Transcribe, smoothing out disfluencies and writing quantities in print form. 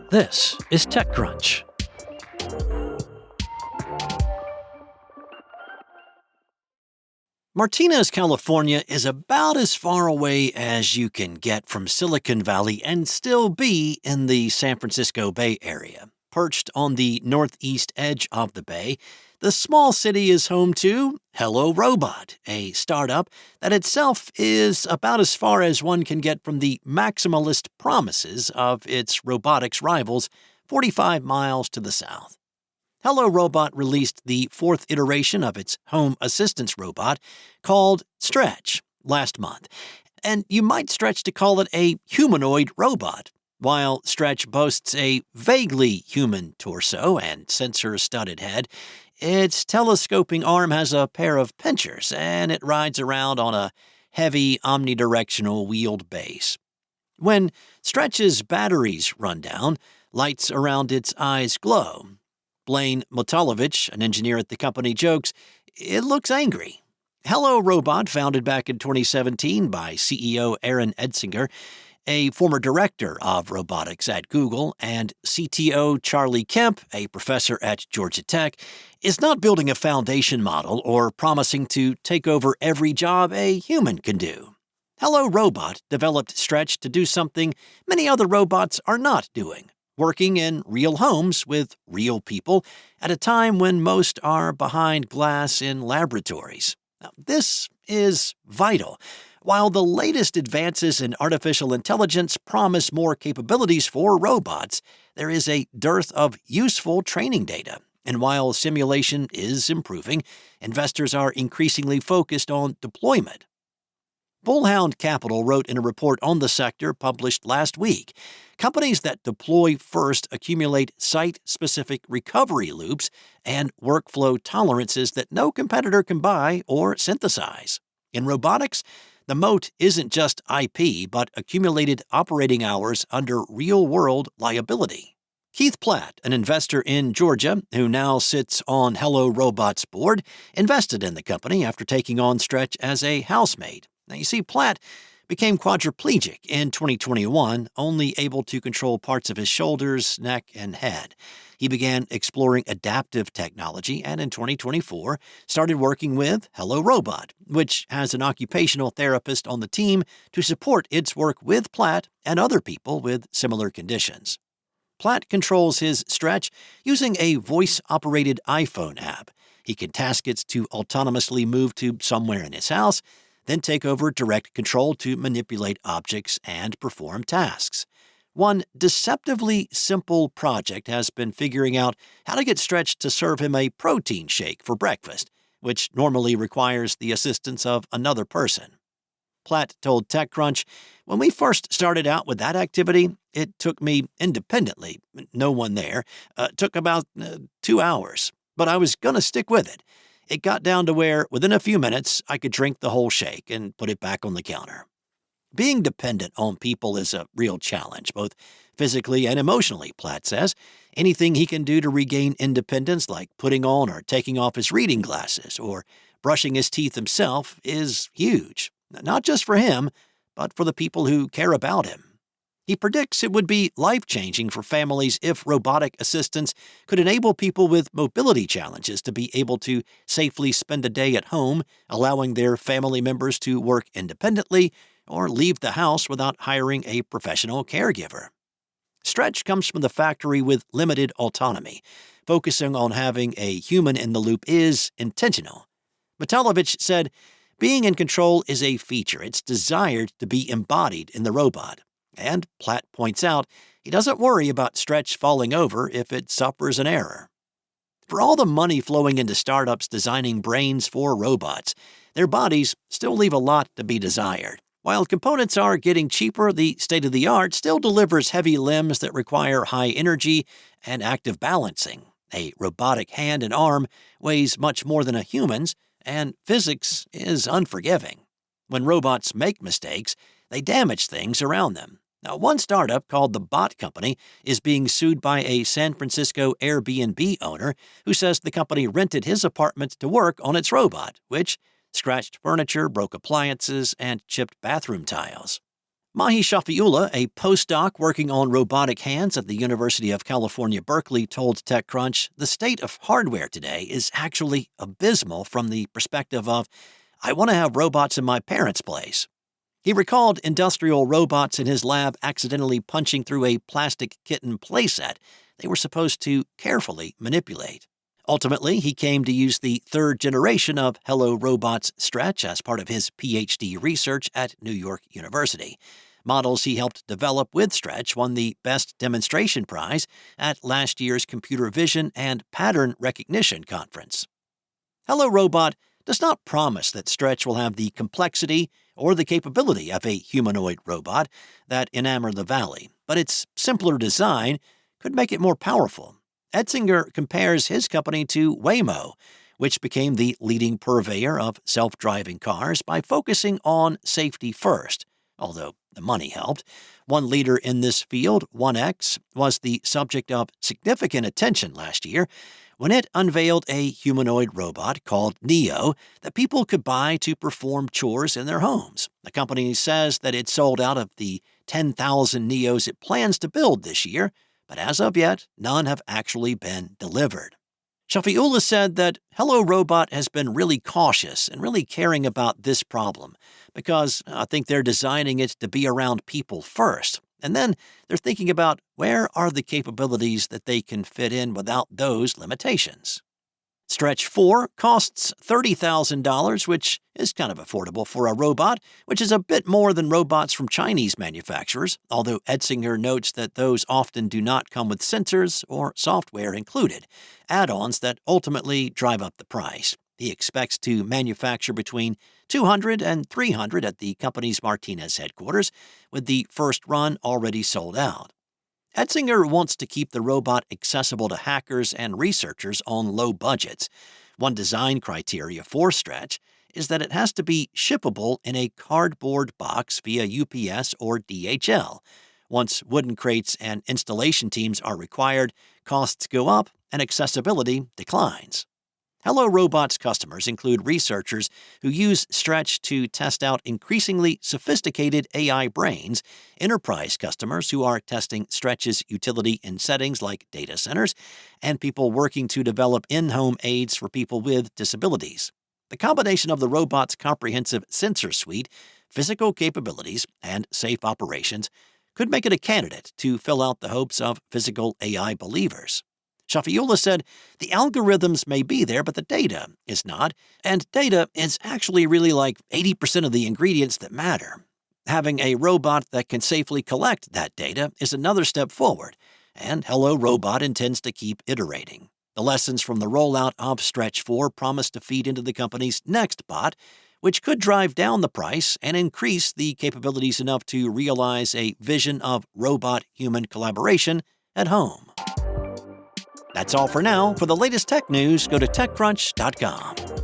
This is TechCrunch. Martinez, California is about as far away as you can get from Silicon Valley and still be in the San Francisco Bay Area. Perched on the northeast edge of the bay, the small city is home to Hello Robot, a startup that itself is about as far as one can get from the maximalist promises of its robotics rivals 45 miles to the south. Hello Robot released the fourth iteration of its home assistance robot called Stretch last month, and you might stretch to call it a humanoid robot. While Stretch boasts a vaguely human torso and sensor-studded head, its telescoping arm has a pair of pinchers, and it rides around on a heavy omnidirectional wheeled base. When Stretch's batteries run down, lights around its eyes glow. Blaine Motalovich, an engineer at the company, jokes, "It looks angry." Hello Robot, founded back in 2017 by CEO Aaron Edsinger, a former director of robotics at Google, and CTO Charlie Kemp, a professor at Georgia Tech, is not building a foundation model or promising to take over every job a human can do. Hello Robot developed Stretch to do something many other robots are not doing: working in real homes with real people at a time when most are behind glass in laboratories. Now, this is vital. While the latest advances in artificial intelligence promise more capabilities for robots, there is a dearth of useful training data. And while simulation is improving, investors are increasingly focused on deployment. Bullhound Capital wrote in a report on the sector published last week, companies that deploy first accumulate site-specific recovery loops and workflow tolerances that no competitor can buy or synthesize. In robotics, the moat isn't just IP, but accumulated operating hours under real-world liability. Keith Platt, an investor in Georgia who now sits on Hello Robot's board, invested in the company after taking on Stretch as a housemate. Now, you see, Platt became quadriplegic in 2021, only able to control parts of his shoulders, neck, and head. He began exploring adaptive technology and in 2024 started working with Hello Robot, which has an occupational therapist on the team to support its work with Platt and other people with similar conditions. Platt controls his Stretch using a voice-operated iPhone app. He can task it to autonomously move to somewhere in his house, then take over direct control to manipulate objects and perform tasks. One deceptively simple project has been figuring out how to get Stretch to serve him a protein shake for breakfast, which normally requires the assistance of another person. Platt told TechCrunch, "When we first started out with that activity, it took me independently, no one there, took about 2 hours, but I was going to stick with it. It got down to where, within a few minutes, I could drink the whole shake and put it back on the counter." Being dependent on people is a real challenge, both physically and emotionally, Platt says. Anything he can do to regain independence, like putting on or taking off his reading glasses or brushing his teeth himself, is huge. Not just for him, but for the people who care about him. He predicts it would be life-changing for families if robotic assistants could enable people with mobility challenges to be able to safely spend a day at home, allowing their family members to work independently or leave the house without hiring a professional caregiver. Stretch comes from the factory with limited autonomy. Focusing on having a human in the loop is intentional. Matalovich said, "Being in control is a feature. It's desired to be embodied in the robot." And Platt points out he doesn't worry about Stretch falling over if it suffers an error. For all the money flowing into startups designing brains for robots, their bodies still leave a lot to be desired. While components are getting cheaper, the state-of-the-art still delivers heavy limbs that require high energy and active balancing. A robotic hand and arm weighs much more than a human's, and physics is unforgiving. When robots make mistakes, they damage things around them. Now, one startup called the Bot Company is being sued by a San Francisco Airbnb owner who says the company rented his apartment to work on its robot, which scratched furniture, broke appliances, and chipped bathroom tiles. Mahi Shafiullah, a postdoc working on robotic hands at the University of California, Berkeley, told TechCrunch the state of hardware today is actually abysmal from the perspective of, I want to have robots in my parents' place. He recalled industrial robots in his lab accidentally punching through a plastic kitten playset they were supposed to carefully manipulate. Ultimately, he came to use the third generation of Hello Robot's Stretch as part of his PhD research at New York University. Models he helped develop with Stretch won the Best Demonstration Prize at last year's Computer Vision and Pattern Recognition Conference. Hello Robot does not promise that Stretch will have the complexity or the capability of a humanoid robot that enamor the Valley, but its simpler design could make it more powerful. Etzinger compares his company to Waymo, which became the leading purveyor of self-driving cars by focusing on safety first, although the money helped. One leader in this field, 1X, was the subject of significant attention last year when it unveiled a humanoid robot called Neo that people could buy to perform chores in their homes. The company says that it sold out of the 10,000 Neos it plans to build this year, but as of yet, none have actually been delivered. Shafiullah said that Hello Robot has been really cautious and really caring about this problem because I think they're designing it to be around people first. And then they're thinking about where are the capabilities that they can fit in without those limitations. Stretch 4 costs $30,000, which is kind of affordable for a robot, which is a bit more than robots from Chinese manufacturers, although Etzinger notes that those often do not come with sensors or software included, add-ons that ultimately drive up the price. He expects to manufacture between 200 and 300 at the company's Martinez headquarters, with the first run already sold out. Etzinger wants to keep the robot accessible to hackers and researchers on low budgets. One design criteria for Stretch is that it has to be shippable in a cardboard box via UPS or DHL. Once wooden crates and installation teams are required, costs go up and accessibility declines. Hello Robot's customers include researchers who use Stretch to test out increasingly sophisticated AI brains, enterprise customers who are testing Stretch's utility in settings like data centers, and people working to develop in-home aids for people with disabilities. The combination of the robot's comprehensive sensor suite, physical capabilities, and safe operations could make it a candidate to fill out the hopes of physical AI believers. Shafiullah said, the algorithms may be there, but the data is not, and data is actually really like 80% of the ingredients that matter. Having a robot that can safely collect that data is another step forward, and Hello Robot intends to keep iterating. The lessons from the rollout of Stretch 4 promise to feed into the company's next bot, which could drive down the price and increase the capabilities enough to realize a vision of robot-human collaboration at home. That's all for now. For the latest tech news, go to TechCrunch.com.